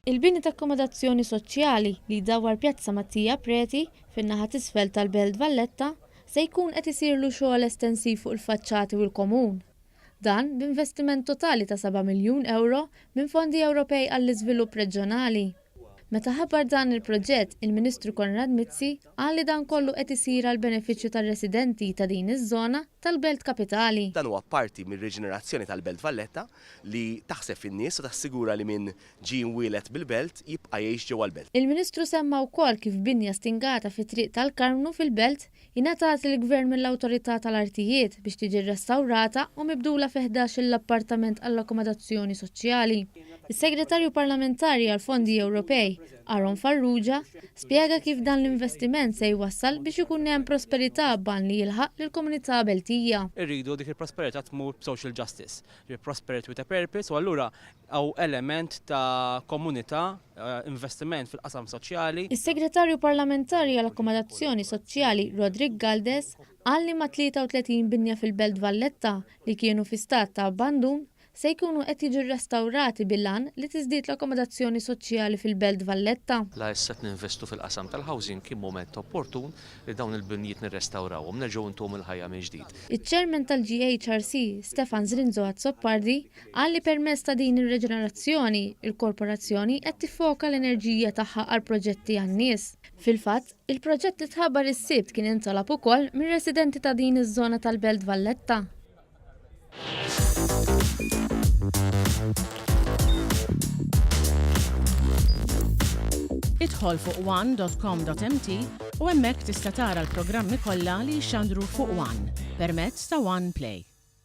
Il-bini ta' akkomodazzjoni soċjali li jdawwar Pjazza Mattia Preti fin-naħa t'isfel tal-Belt Valletta se jkun qed isirlu xogħol estensiv fuq il-faċċati u l-komun. Dan b'investiment totali ta' 7 miljun euro minn fondi Ewropej għall-iżvilupp reġjonali. Meta ħabbar dan il-proġett, il-Ministru Konrad Mizzi qal li dan kollu qed isir għal benefiċċju tar-residenti ta' din iż-żona tal-Belt Kapitali. Dan huwa parti mir-reġenerazzjoni tal-Belt Valletta li taħseb fin-nies u tassigura li min ġie mwielet bil-belt jibqa' jgħix ġewwa l-belt. Il-Ministru semma wkoll kif binja stingata fit-triq tal-Karmnu fil-belt ingħatat il-Gvern mill-Awtorità tal-Artijiet biex tiġi rrestawrata u mibdula fi 11 l-appartament għall-akkomodazzjoni soċjali. Is-Segretarju Parlamentari għall-Fondi Ewropej, Aron Farrugia, spjega kif dan l-investiment se jwassal biex ikun hemm prosperità ban li jilħaq lill-komunità beltija. Irridu dik il-prosperità tmur social justice, prosperity with a purpose, u allura għaw element ta' komunità, investiment fil-qasam soċjali. Is-Segretarju Parlamentari għall-Akkomodazzjoni Soċjali Rodrik Galdes qal li ma' 33 binja fil-Belt Valletta li kienu fi stat ta' abbandun se jkunu qed jiġu rrestawrati bil-għan li tiżdied l-akkomodazzjoni soċjali fil-Belt Valletta. La issa ninvestu fil-qasam tal-housing kien moment opportun li dawn il-binjiet nirrestawrawhom, nerġgħu ntuhom il-ħajja minn ġdid. Iċ-Chairman tal-GHRC, Stefan Zrinzo Azzoppardi, qal li permezz ta' din ir-reġenerazzjoni, il-korporazzjoni qed tiffoka l-enerġija tagħha għal proġetti għan-nies. Fil-fatt, il-proġett li tħabbar is-sibt kien intolab ukoll mir-residenti ta' din iż-żona tal-Belt Valletta. Idħol fuq one.com.mt u hemmhekk tista' tara l-programmi kollha li jxandru fuq One permezz ta' One Play.